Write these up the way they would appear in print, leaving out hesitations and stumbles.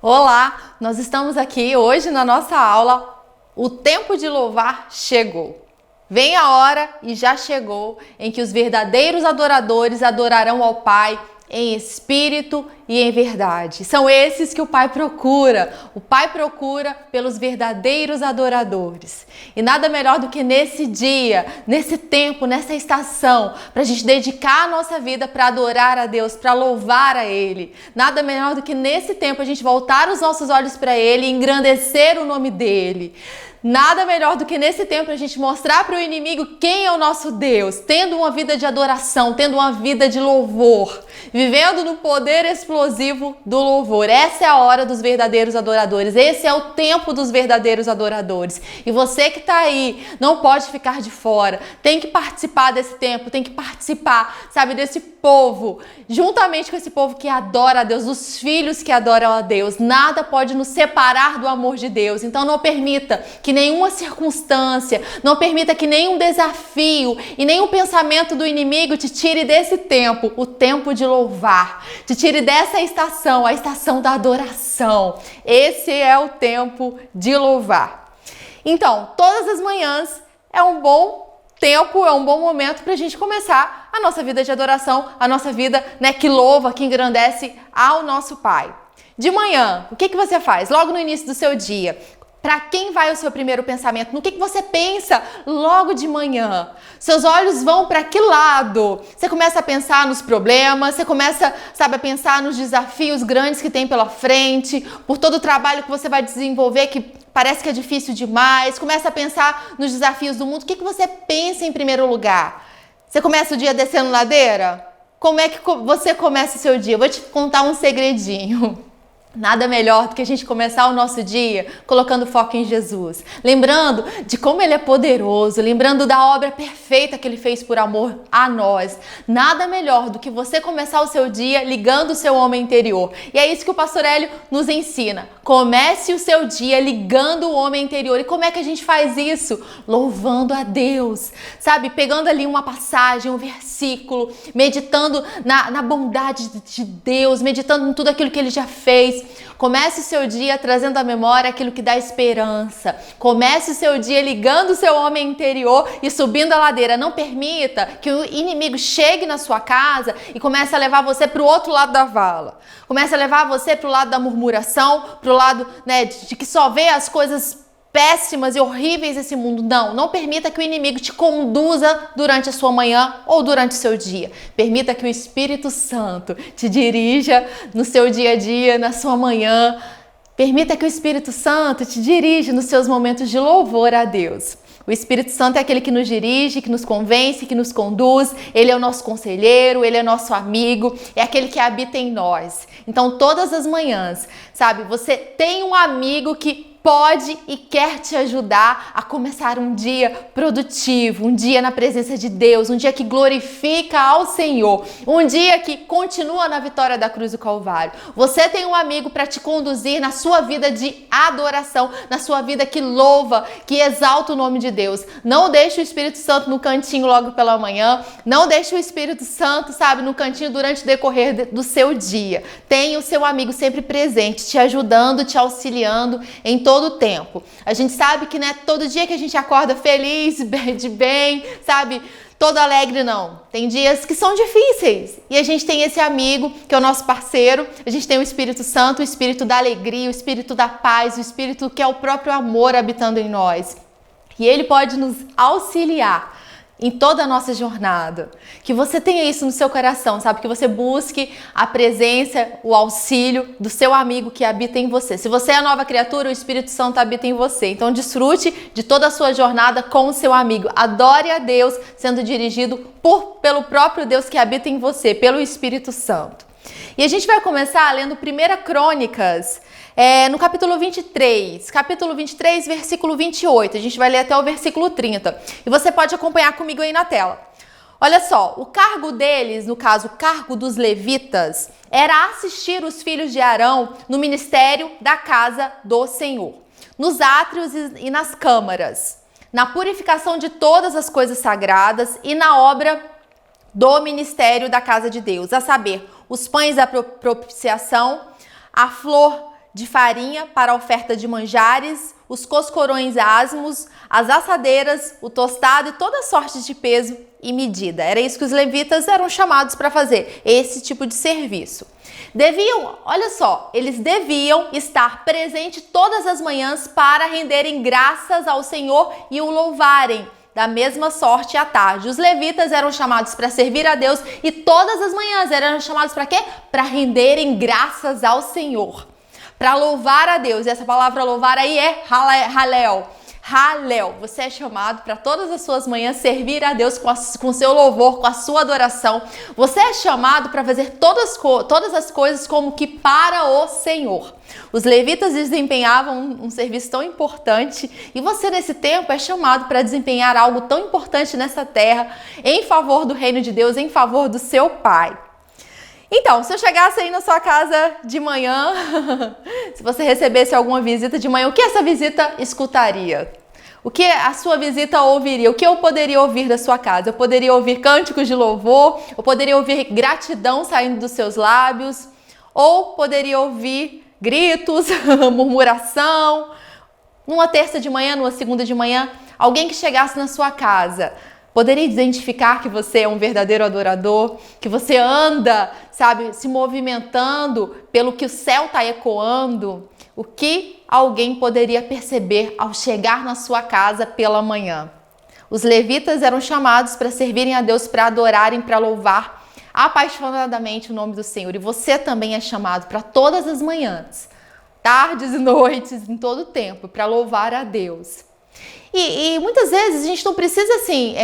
Olá, nós estamos aqui hoje na nossa aula. O tempo de louvar chegou. Vem a hora e já chegou em que os verdadeiros adoradores adorarão ao Pai em espírito e em verdade. São esses que o Pai procura. O Pai procura pelos verdadeiros adoradores. E nada melhor do que nesse dia, nesse tempo, nessa estação, para a gente dedicar a nossa vida para adorar a Deus, para louvar a Ele. Nada melhor do que nesse tempo a gente voltar os nossos olhos para Ele e engrandecer o nome dEle. Nada melhor do que nesse tempo a gente mostrar para o inimigo quem é o nosso Deus, tendo uma vida de adoração, tendo uma vida de louvor, vivendo no poder explosivo do louvor. Essa é a hora dos verdadeiros adoradores, esse é o tempo dos verdadeiros adoradores. E você que está aí, não pode ficar de fora, tem que participar desse tempo, tem que participar, sabe, desse povo, juntamente com esse povo que adora a Deus, os filhos que adoram a Deus. Nada pode nos separar do amor de Deus, então não permita que nenhuma circunstância, não permita que nenhum desafio e nenhum pensamento do inimigo te tire desse tempo, o tempo de louvar, te tire dessa estação, a estação da adoração. Esse é o tempo de louvar. Então, todas as manhãs é um bom tempo, é um bom momento para a gente começar a nossa vida de adoração, a nossa vida, que louva, que engrandece ao nosso Pai. De manhã, o que você faz logo no início do seu dia? Para quem vai o seu primeiro pensamento? No que você pensa logo de manhã? Seus olhos vão para que lado? Você começa a pensar nos problemas, você começa, a pensar nos desafios grandes que tem pela frente, por todo o trabalho que você vai desenvolver que parece que é difícil demais, começa a pensar nos desafios do mundo. O que você pensa em primeiro lugar? Você começa o dia descendo ladeira? Como é que você começa o seu dia? Eu vou te contar um segredinho. Nada melhor do que a gente começar o nosso dia colocando foco em Jesus, lembrando de como Ele é poderoso, lembrando da obra perfeita que Ele fez por amor a nós. Nada melhor do que você começar o seu dia ligando o seu homem interior. E é isso que o Pastor Hélio nos ensina. Comece o seu dia ligando o homem interior. E como é que a gente faz isso? Louvando a Deus, pegando ali uma passagem, um versículo, meditando na bondade de Deus, meditando em tudo aquilo que Ele já fez. Comece o seu dia trazendo à memória aquilo que dá esperança. Comece o seu dia ligando o seu homem interior e subindo a ladeira. Não permita que o inimigo chegue na sua casa e comece a levar você para o outro lado da vala. Comece a levar você para o lado da murmuração, para o lado de que só vê as coisas péssimas e horríveis desse mundo. Não permita que o inimigo te conduza durante a sua manhã ou durante o seu dia. Permita que o Espírito Santo te dirija no seu dia a dia, na sua manhã. Permita que o Espírito Santo te dirija nos seus momentos de louvor a Deus. O Espírito Santo é aquele que nos dirige, que nos convence, que nos conduz. Ele é o nosso conselheiro, ele é nosso amigo, é aquele que habita em nós. Então, todas as manhãs, você tem um amigo que pode e quer te ajudar a começar um dia produtivo, um dia na presença de Deus, um dia que glorifica ao Senhor, um dia que continua na vitória da cruz do Calvário. Você tem um amigo para te conduzir na sua vida de adoração, na sua vida que louva, que exalta o nome de Deus. Não deixe o Espírito Santo no cantinho logo pela manhã, não deixe o Espírito Santo, no cantinho durante o decorrer do seu dia. Tenha o seu amigo sempre presente, te ajudando, te auxiliando em todo o tempo. A gente sabe que todo dia que a gente acorda feliz, de bem, todo alegre, não. Tem dias que são difíceis e a gente tem esse amigo que é o nosso parceiro. A gente tem o Espírito Santo, o Espírito da alegria, o Espírito da paz, o Espírito que é o próprio amor habitando em nós. E ele pode nos auxiliar em toda a nossa jornada. Que você tenha isso no seu coração, que você busque a presença, o auxílio do seu amigo que habita em você. Se você é a nova criatura, o Espírito Santo habita em você. Então desfrute de toda a sua jornada com o seu amigo. Adore a Deus sendo dirigido pelo próprio Deus que habita em você, pelo Espírito Santo. E a gente vai começar lendo 1 Crônicas, no capítulo 23, versículo 28. A gente vai ler até o versículo 30. E você pode acompanhar comigo aí na tela. Olha só, o cargo deles, no caso, o cargo dos levitas, era assistir os filhos de Arão no ministério da casa do Senhor, nos átrios e nas câmaras, na purificação de todas as coisas sagradas e na obra do ministério da casa de Deus, a saber, os pães da propiciação, a flor de farinha para a oferta de manjares, os coscorões asmos, as assadeiras, o tostado e toda sorte de peso e medida. Era isso que os levitas eram chamados para fazer, esse tipo de serviço. Olha só, eles deviam estar presentes todas as manhãs para renderem graças ao Senhor e o louvarem. Da mesma sorte à tarde. Os levitas eram chamados para servir a Deus e todas as manhãs eram chamados para quê? Para renderem graças ao Senhor. Para louvar a Deus. E essa palavra louvar aí é halel. Halel. Você é chamado para todas as suas manhãs servir a Deus com seu louvor, com a sua adoração. Você é chamado para fazer todas as coisas como que para o Senhor. Os levitas desempenhavam um serviço tão importante e você nesse tempo é chamado para desempenhar algo tão importante nessa terra em favor do reino de Deus, em favor do seu Pai. Então, se eu chegasse aí na sua casa de manhã, se você recebesse alguma visita de manhã, o que essa visita escutaria? O que a sua visita ouviria? O que eu poderia ouvir da sua casa? Eu poderia ouvir cânticos de louvor, eu poderia ouvir gratidão saindo dos seus lábios, ou poderia ouvir gritos, murmuração. Numa terça de manhã, numa segunda de manhã, alguém que chegasse na sua casa poderia identificar que você é um verdadeiro adorador, que você anda, sabe, se movimentando pelo que o céu está ecoando. O que alguém poderia perceber ao chegar na sua casa pela manhã? Os levitas eram chamados para servirem a Deus, para adorarem, para louvar apaixonadamente o nome do Senhor. E você também é chamado para todas as manhãs, tardes e noites, em todo o tempo, para louvar a Deus. E muitas vezes a gente não precisa assim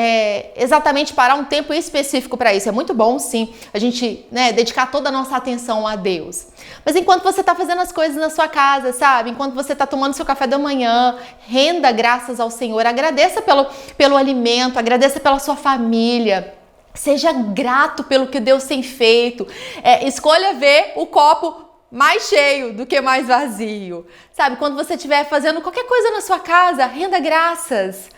exatamente parar um tempo específico para isso. É muito bom sim a gente dedicar toda a nossa atenção a Deus. Mas enquanto você está fazendo as coisas na sua casa, sabe? Enquanto você está tomando seu café da manhã, renda graças ao Senhor. Agradeça pelo alimento, agradeça pela sua família. Seja grato pelo que Deus tem feito. Escolha ver o copo mais cheio do que mais vazio. Sabe, quando você estiver fazendo qualquer coisa na sua casa, renda graças.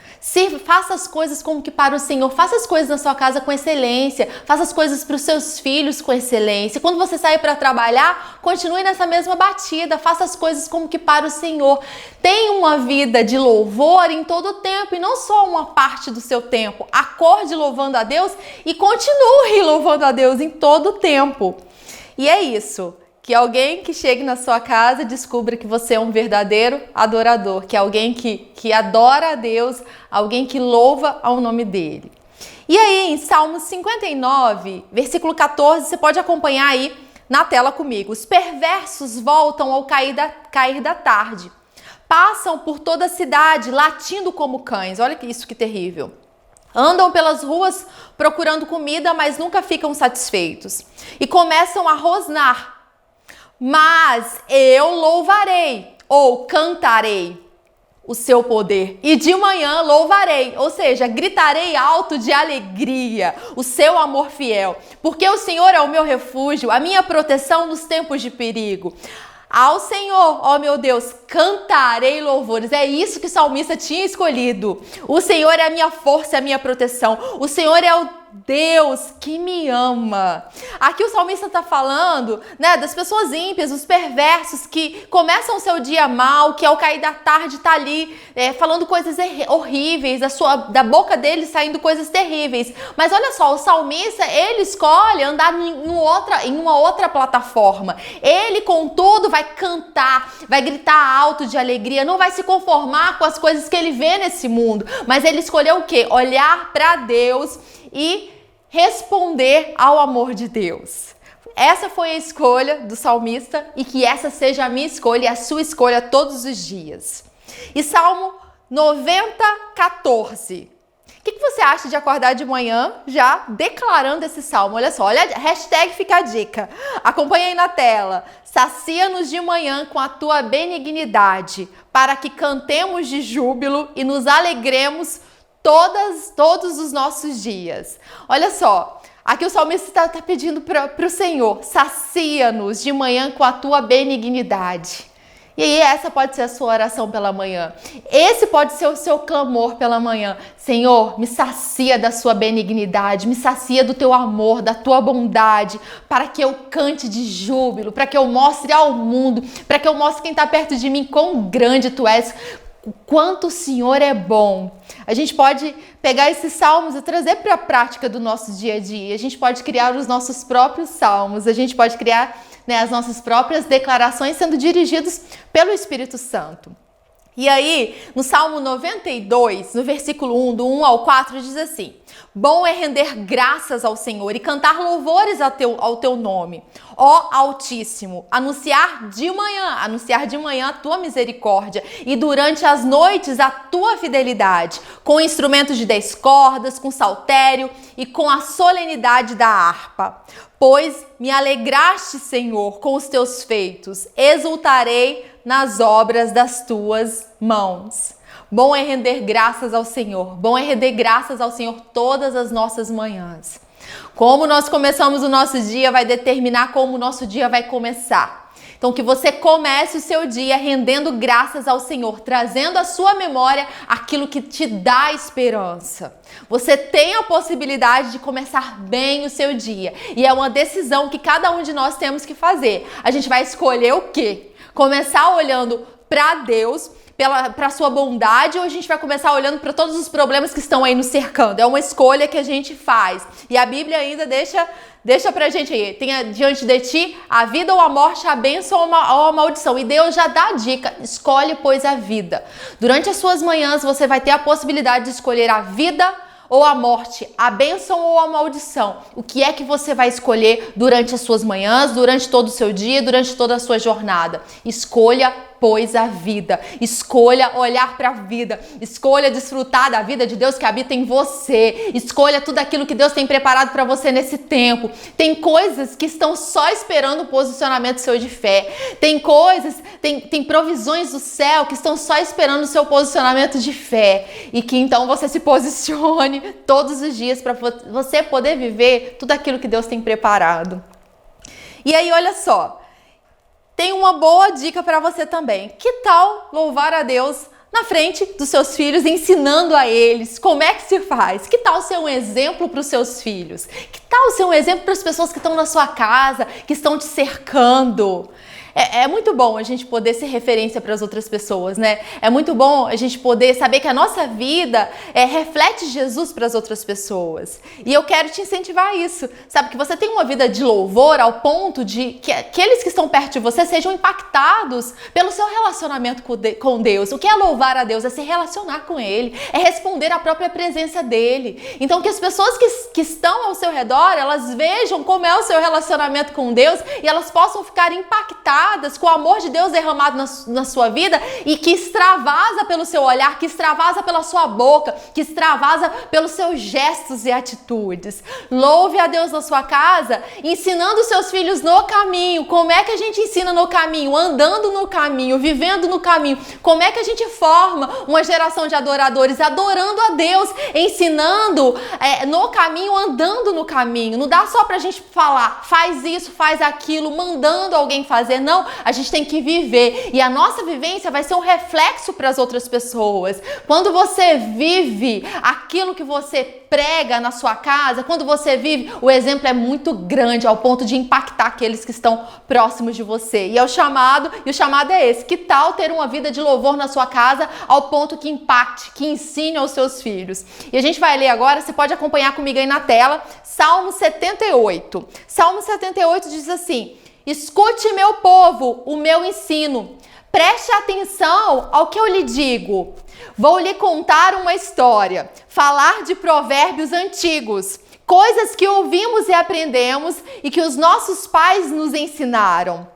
Faça as coisas como que para o Senhor. Faça as coisas na sua casa com excelência. Faça as coisas para os seus filhos com excelência. Quando você sair para trabalhar, continue nessa mesma batida. Faça as coisas como que para o Senhor. Tenha uma vida de louvor em todo o tempo e não só uma parte do seu tempo. Acorde louvando a Deus e continue louvando a Deus em todo o tempo. E é isso. Que alguém que chegue na sua casa descubra que você é um verdadeiro adorador, que é alguém que adora a Deus, alguém que louva ao nome dele. E aí, em Salmos 59, versículo 14, você pode acompanhar aí na tela comigo. Os perversos voltam ao cair da tarde, passam por toda a cidade latindo como cães. Olha isso que terrível. Andam pelas ruas procurando comida, mas nunca ficam satisfeitos. E começam a rosnar. Mas eu louvarei ou cantarei o seu poder e de manhã louvarei, ou seja, gritarei alto de alegria o seu amor fiel, porque o Senhor é o meu refúgio, a minha proteção nos tempos de perigo. Ao Senhor, ó meu Deus, cantarei louvores. É isso que o salmista tinha escolhido. O Senhor é a minha força, a minha proteção. O Senhor é o Deus que me ama. Aqui o salmista está falando, das pessoas ímpias, os perversos que começam o seu dia mal, que ao cair da tarde está ali falando coisas horríveis, da boca dele saindo coisas terríveis. Mas olha só, o salmista, ele escolhe andar em uma outra plataforma. Ele, contudo, vai cantar, vai gritar alto de alegria, não vai se conformar com as coisas que ele vê nesse mundo, mas ele escolheu o quê? Olhar para Deus e responder ao amor de Deus. Essa foi a escolha do salmista e que essa seja a minha escolha e a sua escolha todos os dias. E Salmo 90, 14. O que você acha de acordar de manhã já declarando esse salmo? Olha só, hashtag fica a dica. Acompanha aí na tela. Sacia-nos de manhã com a tua benignidade, para que cantemos de júbilo e nos alegremos todos os nossos dias. Olha só, aqui o salmista está pedindo para o Senhor, sacia-nos de manhã com a tua benignidade. E aí essa pode ser a sua oração pela manhã. Esse pode ser o seu clamor pela manhã. Senhor, me sacia da sua benignidade, me sacia do teu amor, da tua bondade, para que eu cante de júbilo, para que eu mostre ao mundo, para que eu mostre quem está perto de mim quão grande tu és, o quanto o Senhor é bom. A gente pode pegar esses salmos e trazer para a prática do nosso dia a dia. A gente pode criar os nossos próprios salmos, a gente pode criar, né, as nossas próprias declarações sendo dirigidos pelo Espírito Santo. E aí, no Salmo 92, no versículo 1, do 1 ao 4, diz assim: bom é render graças ao Senhor e cantar louvores ao teu nome, ó Altíssimo, anunciar de manhã a tua misericórdia e durante as noites a tua fidelidade, com instrumentos de 10 cordas, com saltério e com a solenidade da harpa. Pois me alegraste, Senhor, com os teus feitos, exultarei nas obras das tuas mãos. Bom é render graças ao Senhor, bom é render graças ao Senhor todas as nossas manhãs. Como nós começamos o nosso dia vai determinar como o nosso dia vai começar. Então que você comece o seu dia rendendo graças ao Senhor, trazendo à sua memória aquilo que te dá esperança. Você tem a possibilidade de começar bem o seu dia e é uma decisão que cada um de nós temos que fazer. A gente vai escolher o quê? Começar olhando para Deus, para a sua bondade, ou a gente vai começar olhando para todos os problemas que estão aí nos cercando? É uma escolha que a gente faz. E a Bíblia ainda deixa pra gente aí: tenha diante de ti a vida ou a morte, a bênção ou a maldição. E Deus já dá a dica: escolhe, pois, a vida. Durante as suas manhãs você vai ter a possibilidade de escolher a vida ou a morte, a bênção ou a maldição. O que é que você vai escolher durante as suas manhãs, durante todo o seu dia, durante toda a sua jornada? Escolha, pois, a vida. Escolha olhar para a vida. Escolha desfrutar da vida de Deus que habita em você. Escolha tudo aquilo que Deus tem preparado para você nesse tempo. Tem coisas que estão só esperando o posicionamento seu de fé. Tem coisas, tem provisões do céu que estão só esperando o seu posicionamento de fé. E que então você se posicione todos os dias para você poder viver tudo aquilo que Deus tem preparado. E aí, olha só. Tem uma boa dica para você também. Que tal louvar a Deus na frente dos seus filhos, ensinando a eles como é que se faz? Que tal ser um exemplo para os seus filhos? Que tal ser um exemplo para as pessoas que estão na sua casa, que estão te cercando? É muito bom a gente poder ser referência para as outras pessoas, né? É muito bom a gente poder saber que a nossa vida reflete Jesus para as outras pessoas. E eu quero te incentivar a isso. Sabe, que você tem uma vida de louvor ao ponto de que aqueles que estão perto de você sejam impactados pelo seu relacionamento com Deus. O que é louvar a Deus? É se relacionar com Ele, é responder à própria presença dEle. Então que as pessoas que estão ao seu redor, elas vejam como é o seu relacionamento com Deus e elas possam ficar impactadas com o amor de Deus derramado na sua vida e que extravasa pelo seu olhar, que extravasa pela sua boca, que extravasa pelos seus gestos e atitudes. Louve a Deus na sua casa, ensinando os seus filhos no caminho. Como é que a gente ensina no caminho? Andando no caminho, vivendo no caminho. Como é que a gente forma uma geração de adoradores? Adorando a Deus, ensinando no caminho, andando no caminho. Não dá só pra gente falar, faz isso, faz aquilo, mandando alguém fazer. Não, a gente tem que viver. E a nossa vivência vai ser um reflexo para as outras pessoas. Quando você vive aquilo que você prega na sua casa, quando você vive, o exemplo é muito grande ao ponto de impactar aqueles que estão próximos de você. E o chamado é esse. Que tal ter uma vida de louvor na sua casa ao ponto que impacte, que ensine aos seus filhos? E a gente vai ler agora, você pode acompanhar comigo aí na tela, Salmo 78. Salmo 78 diz assim: escute, meu povo, o meu ensino. Preste atenção ao que eu lhe digo. Vou lhe contar uma história, falar de provérbios antigos, coisas que ouvimos e aprendemos e que os nossos pais nos ensinaram.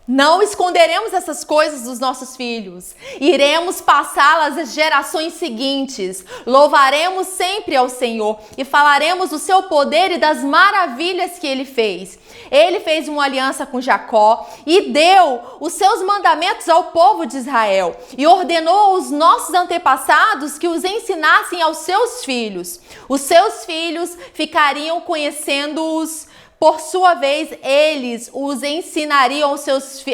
Não esconderemos essas coisas dos nossos filhos. Iremos passá-las às gerações seguintes. Louvaremos sempre ao Senhor e falaremos do seu poder e das maravilhas que Ele fez. Ele fez uma aliança com Jacó e deu os seus mandamentos ao povo de Israel e ordenou aos nossos antepassados que os ensinassem aos seus filhos. Os seus filhos ficariam conhecendo-os. Por sua vez, eles os ensinariam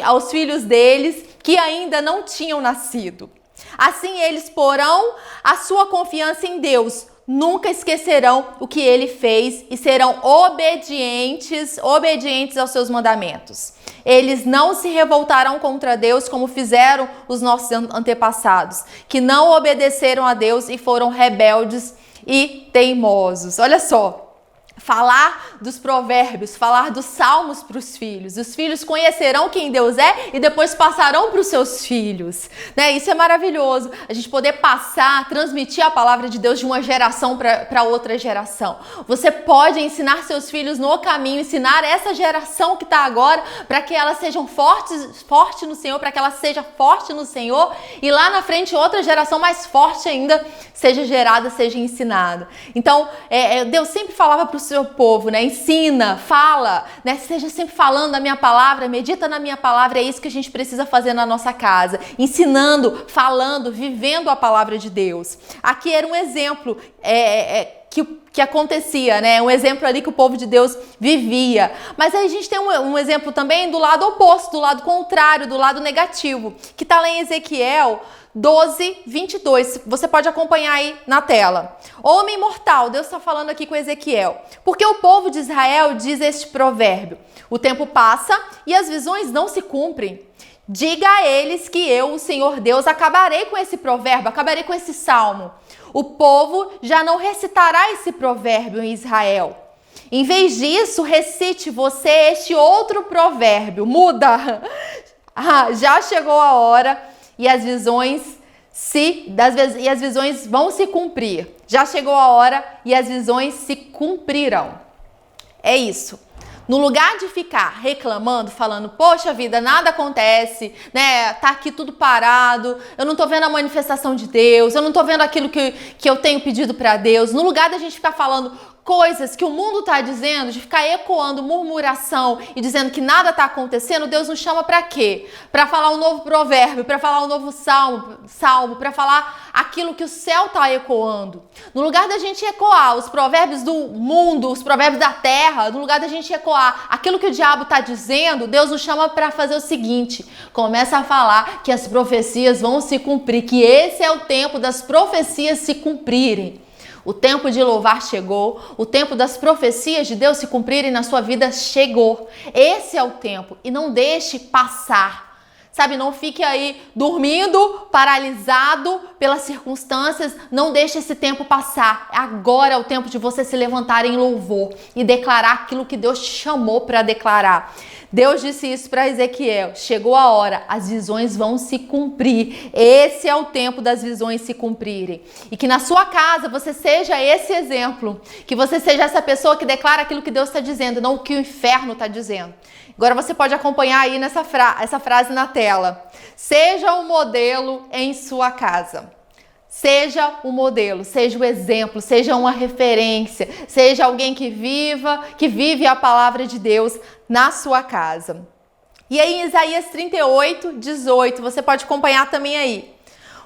aos filhos deles que ainda não tinham nascido. Assim eles porão a sua confiança em Deus, nunca esquecerão o que ele fez e serão obedientes aos seus mandamentos. Eles não se revoltarão contra Deus como fizeram os nossos antepassados, que não obedeceram a Deus e foram rebeldes e teimosos. Olha só. Falar dos provérbios, falar dos salmos para os filhos. Os filhos conhecerão quem Deus é e depois passarão para os seus filhos. Né? Isso é maravilhoso. A gente poder passar, transmitir a palavra de Deus de uma geração para outra geração. Você pode ensinar seus filhos no caminho, ensinar essa geração que está agora para que elas sejam fortes no Senhor, para que ela seja forte no Senhor e lá na frente outra geração mais forte ainda seja gerada, seja ensinada. Então, Deus sempre falava para o seu povo, né? Ensina, fala, né? Seja sempre falando a minha palavra, medita na minha palavra, é isso que a gente precisa fazer na nossa casa, ensinando, falando, vivendo a palavra de Deus. Aqui era um exemplo que acontecia, né? Um exemplo ali que o povo de Deus vivia. Mas aí a gente tem um exemplo também do lado oposto, do lado contrário, do lado negativo, que está lá em Ezequiel 12:22, você pode acompanhar aí na tela. Homem mortal, Deus está falando aqui com Ezequiel. Porque o povo de Israel diz este provérbio: o tempo passa e as visões não se cumprem. Diga a eles que eu, o Senhor Deus, acabarei com esse provérbio, acabarei com esse salmo. O povo já não recitará esse provérbio em Israel. Em vez disso, recite você este outro provérbio. Muda! Já chegou a hora e as visões vão se cumprir. Já chegou a hora e as visões se cumprirão. É isso. No lugar de ficar reclamando, falando, poxa vida, nada acontece, né? Tá aqui tudo parado, eu não tô vendo a manifestação de Deus, eu não tô vendo aquilo que eu tenho pedido para Deus. No lugar da gente ficar falando coisas que o mundo está dizendo, de ficar ecoando murmuração e dizendo que nada está acontecendo, Deus nos chama para quê? Para falar um novo provérbio, para falar um novo salmo, para falar aquilo que o céu está ecoando. No lugar da gente ecoar os provérbios do mundo, os provérbios da terra, no lugar da gente ecoar aquilo que o diabo está dizendo, Deus nos chama para fazer o seguinte: começa a falar que as profecias vão se cumprir, que esse é o tempo das profecias se cumprirem. O tempo de louvar chegou, o tempo das profecias de Deus se cumprirem na sua vida chegou. Esse é o tempo e não deixe passar. Sabe, não fique aí dormindo, paralisado pelas circunstâncias, não deixe esse tempo passar. Agora é o tempo de você se levantar em louvor e declarar aquilo que Deus te chamou para declarar. Deus disse isso para Ezequiel: chegou a hora, as visões vão se cumprir. Esse é o tempo das visões se cumprirem. E que na sua casa você seja esse exemplo, que você seja essa pessoa que declara aquilo que Deus está dizendo, não o que o inferno está dizendo. Agora você pode acompanhar aí essa frase na tela. Seja o modelo em sua casa. Seja o modelo, seja o exemplo, seja uma referência, seja alguém que vive a palavra de Deus na sua casa. E aí em Isaías 38:18, você pode acompanhar também aí.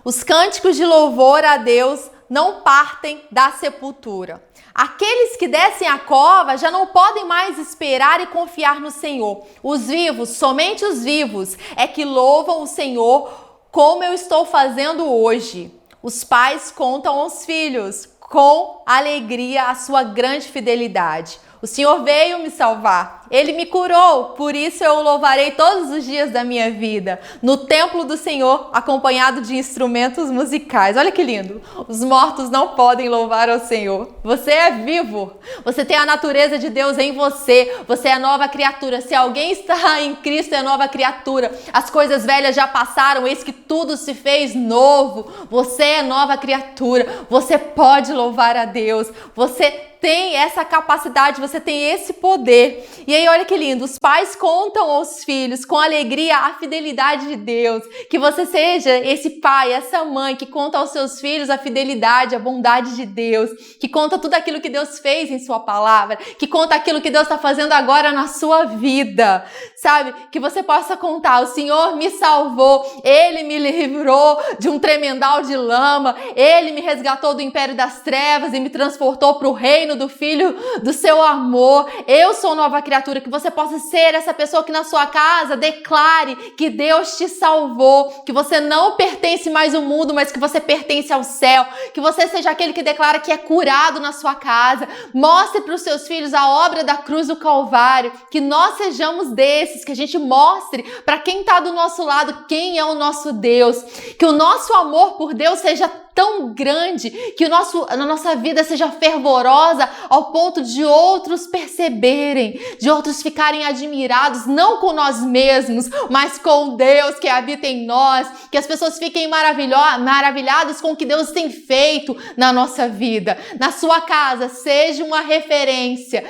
Os cânticos de louvor a Deus não partem da sepultura. Aqueles que descem a cova já não podem mais esperar e confiar no Senhor. Os vivos, somente os vivos, é que louvam o Senhor como eu estou fazendo hoje. Os pais contam aos filhos com alegria a sua grande fidelidade. O Senhor veio me salvar, Ele me curou, por isso eu o louvarei todos os dias da minha vida, no templo do Senhor, acompanhado de instrumentos musicais. Olha que lindo! Os mortos não podem louvar ao Senhor. Você é vivo, você tem a natureza de Deus em você, você é nova criatura. Se alguém está em Cristo, é nova criatura. As coisas velhas já passaram, eis que tudo se fez novo. Você é nova criatura, você pode louvar a Deus, você tem essa capacidade, você tem esse poder. E aí, olha que lindo, os pais contam aos filhos com alegria a fidelidade de Deus. Que você seja esse pai, essa mãe que conta aos seus filhos a fidelidade, a bondade de Deus, que conta tudo aquilo que Deus fez em sua palavra, que conta aquilo que Deus está fazendo agora na sua vida. sabe? Que você possa contar, o Senhor me salvou, Ele me livrou de um tremendal de lama, Ele me resgatou do império das trevas e me transportou para o reino do Filho do seu amor. Eu sou nova criatura, que você possa ser essa pessoa que na sua casa declare que Deus te salvou, que você não pertence mais ao mundo, mas que você pertence ao céu, que você seja aquele que declara que é curado na sua casa. Mostre para os seus filhos a obra da cruz do Calvário, que nós sejamos desses, que a gente mostre para quem está do nosso lado quem é o nosso Deus, que o nosso amor por Deus seja tão grande, que a nossa vida seja fervorosa ao ponto de outros perceberem, de outros ficarem admirados, não com nós mesmos, mas com Deus que habita em nós, que as pessoas fiquem maravilhadas com o que Deus tem feito na nossa vida. Na sua casa, seja uma referência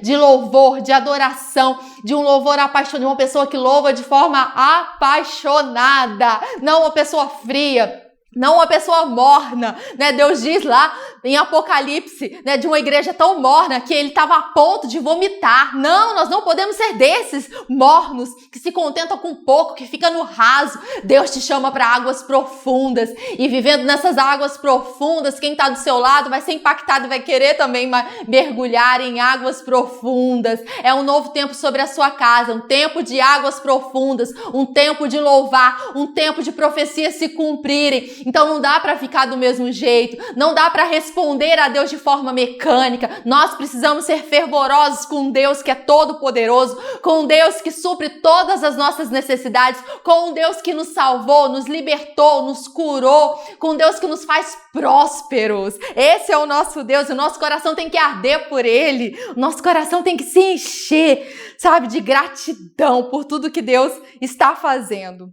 de louvor, de adoração, de um louvor apaixonado, de uma pessoa que louva de forma apaixonada, não uma pessoa fria, não uma pessoa morna, né? Deus diz lá em Apocalipse, né, de uma igreja tão morna que ele estava a ponto de vomitar. Não, nós não podemos ser desses mornos que se contentam com pouco, que fica no raso. Deus te chama para águas profundas, e vivendo nessas águas profundas, quem está do seu lado vai ser impactado e vai querer também mergulhar em águas profundas. É um novo tempo sobre a sua casa, um tempo de águas profundas, um tempo de louvar, um tempo de profecias se cumprirem. Então não dá para ficar do mesmo jeito, não dá para responder a Deus de forma mecânica. Nós precisamos ser fervorosos com um Deus que é todo poderoso, com um Deus que supre todas as nossas necessidades, com um Deus que nos salvou, nos libertou, nos curou, com um Deus que nos faz prósperos. Esse é o nosso Deus, e o nosso coração tem que arder por Ele, o nosso coração tem que se encher, sabe, de gratidão por tudo que Deus está fazendo.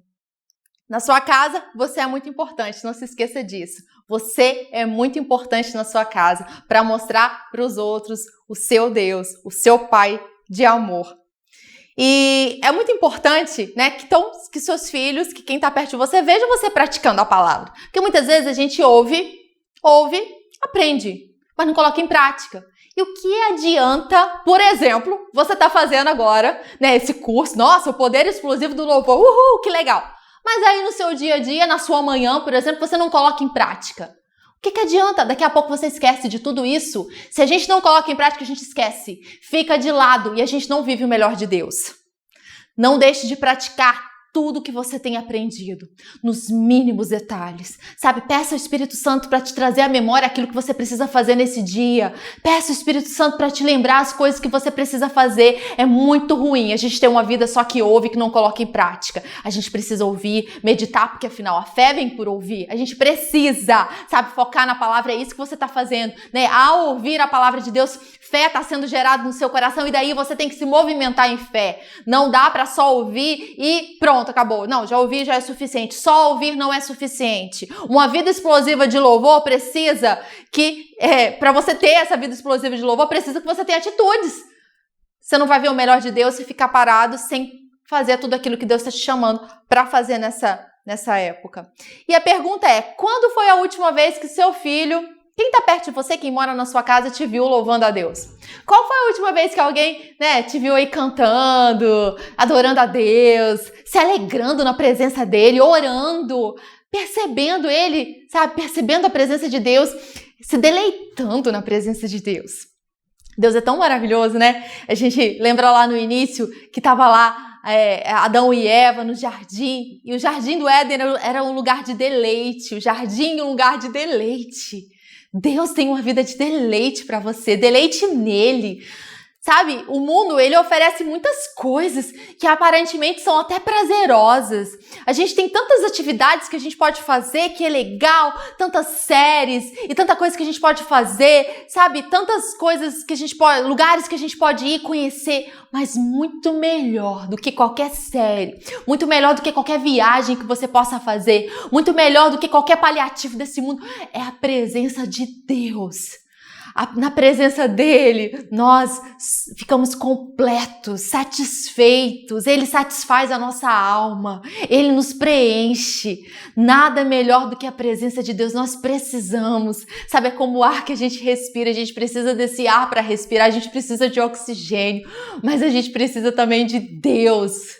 Na sua casa, você é muito importante, não se esqueça disso. Você é muito importante na sua casa para mostrar para os outros o seu Deus, o seu Pai de amor. E é muito importante, né, que seus filhos, que quem está perto de você, veja você praticando a palavra. Porque muitas vezes a gente ouve, aprende, mas não coloca em prática. E o que adianta, por exemplo, você tá fazendo agora, né, esse curso, nossa, o poder explosivo do louvor, uhul, que legal. Mas aí no seu dia a dia, na sua manhã, por exemplo, você não coloca em prática. O que adianta? Daqui a pouco você esquece de tudo isso. Se a gente não coloca em prática, a gente esquece. Fica de lado e a gente não vive o melhor de Deus. Não deixe de praticar tudo que você tem aprendido, nos mínimos detalhes, sabe? Peça ao Espírito Santo para te trazer à memória aquilo que você precisa fazer nesse dia. Peça ao Espírito Santo para te lembrar as coisas que você precisa fazer. É muito ruim a gente ter uma vida só que ouve, que não coloca em prática. A gente precisa ouvir, meditar, porque afinal a fé vem por ouvir. A gente precisa, sabe, focar na palavra. É isso que você está fazendo, né? Ao ouvir a palavra de Deus, fé está sendo gerada no seu coração, e daí você tem que se movimentar em fé. Não dá para só ouvir e pronto, acabou. Não, já ouvi, já é suficiente. Só ouvir não é suficiente. Uma vida explosiva de louvor precisa para você ter essa vida explosiva de louvor, precisa que você tenha atitudes. Você não vai ver o melhor de Deus se ficar parado sem fazer tudo aquilo que Deus está te chamando para fazer nessa época. E a pergunta é, quando foi a última vez que seu filho, quem está perto de você, quem mora na sua casa, te viu louvando a Deus? Qual foi a última vez que alguém, né, te viu aí cantando, adorando a Deus, se alegrando na presença dele, orando, percebendo ele, sabe, percebendo a presença de Deus, se deleitando na presença de Deus? Deus é tão maravilhoso, né? A gente lembra lá no início que estava lá Adão e Eva no jardim, e o jardim do Éden era um lugar de deleite, o jardim um lugar de deleite. Deus tem uma vida de deleite para você, deleite nele. Sabe, o mundo, ele oferece muitas coisas que aparentemente são até prazerosas. A gente tem tantas atividades que a gente pode fazer que é legal, tantas séries e tanta coisa que a gente pode fazer, sabe? Tantas coisas que a gente pode, lugares que a gente pode ir conhecer, mas muito melhor do que qualquer série, muito melhor do que qualquer viagem que você possa fazer, muito melhor do que qualquer paliativo desse mundo, é a presença de Deus. Na presença dele, nós ficamos completos, satisfeitos. Ele satisfaz a nossa alma, ele nos preenche. Nada melhor do que a presença de Deus. Nós precisamos, sabe, é como o ar que a gente respira. A gente precisa desse ar para respirar, a gente precisa de oxigênio, mas a gente precisa também de Deus.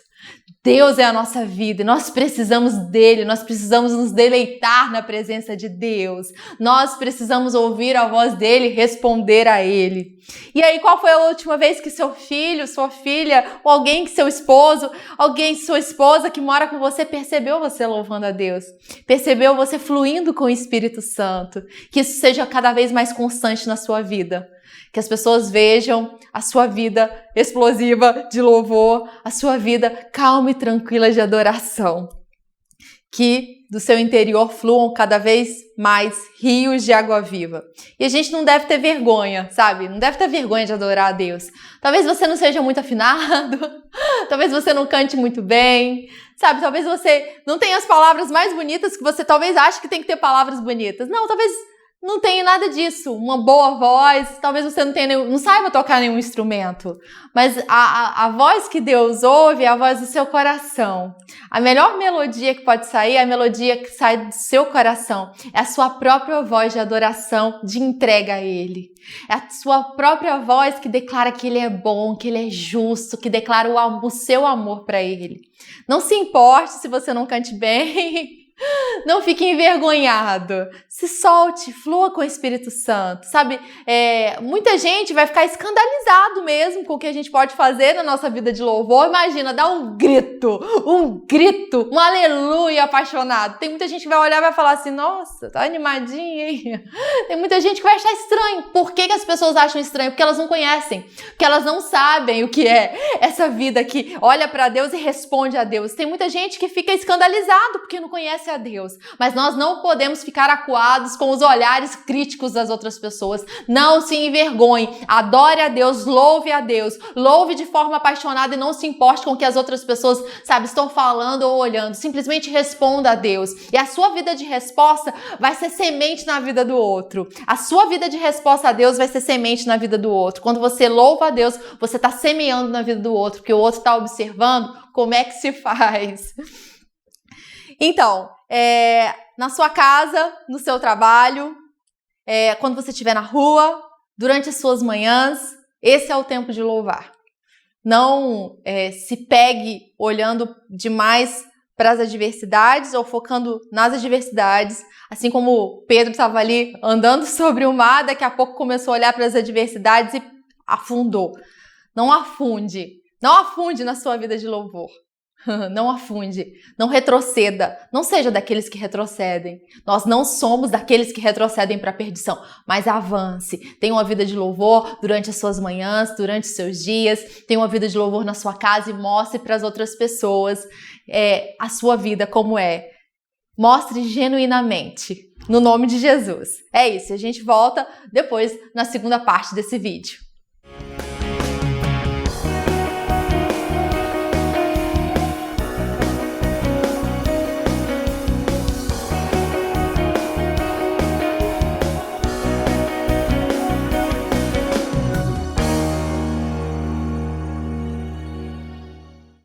Deus é a nossa vida, nós precisamos dele, nós precisamos nos deleitar na presença de Deus, nós precisamos ouvir a voz dele e responder a ele. E aí, qual foi a última vez que seu filho, sua filha, ou alguém que seu esposo, alguém, sua esposa que mora com você percebeu você louvando a Deus? Percebeu você fluindo com o Espírito Santo? Que isso seja cada vez mais constante na sua vida. Que as pessoas vejam a sua vida explosiva de louvor, a sua vida calma e tranquila de adoração. Que do seu interior fluam cada vez mais rios de água viva. E a gente não deve ter vergonha, sabe? Não deve ter vergonha de adorar a Deus. Talvez você não seja muito afinado, talvez você não cante muito bem, sabe? Talvez você não tenha as palavras mais bonitas que você talvez ache que tem que ter palavras bonitas. Não, talvez não tenha nada disso, uma boa voz, talvez você não saiba tocar nenhum instrumento, mas a voz que Deus ouve é a voz do seu coração. A melhor melodia que pode sair é a melodia que sai do seu coração, é a sua própria voz de adoração, de entrega a Ele. É a sua própria voz que declara que Ele é bom, que Ele é justo, que declara o seu amor para Ele. Não se importe se você não cante bem. Não fique envergonhado, se solte, flua com o Espírito Santo, sabe? Muita gente vai ficar escandalizado mesmo com o que a gente pode fazer na nossa vida de louvor. Imagina, dar um grito, um aleluia apaixonado. Tem muita gente que vai olhar e vai falar assim, nossa, tá animadinha, hein? Tem muita gente que vai achar estranho. Por que as pessoas acham estranho? Porque elas não conhecem, porque elas não sabem o que é essa vida que olha para Deus e responde a Deus. Tem muita gente que fica escandalizado porque não conhece a Deus, mas nós não podemos ficar acuados com os olhares críticos das outras pessoas. Não se envergonhe, adore a Deus, louve de forma apaixonada e não se importe com o que as outras pessoas, sabe, estão falando ou olhando. Simplesmente responda a Deus e a sua vida de resposta vai ser semente na vida do outro. A sua vida de resposta a Deus vai ser semente na vida do outro. Quando você louva a Deus, você está semeando na vida do outro, porque o outro está observando como é que se faz. Então, na sua casa, no seu trabalho, quando você estiver na rua, durante as suas manhãs, esse é o tempo de louvar. Não se pegue olhando demais para as adversidades ou focando nas adversidades, assim como Pedro estava ali andando sobre o mar, daqui a pouco começou a olhar para as adversidades e afundou. Não afunde na sua vida de louvor. Não afunde, não retroceda, não seja daqueles que retrocedem. Nós não somos daqueles que retrocedem para a perdição, mas avance. Tenha uma vida de louvor durante as suas manhãs, durante os seus dias. Tenha uma vida de louvor na sua casa e mostre para as outras pessoas a sua vida como é. Mostre genuinamente, no nome de Jesus. É isso, a gente volta depois na segunda parte desse vídeo.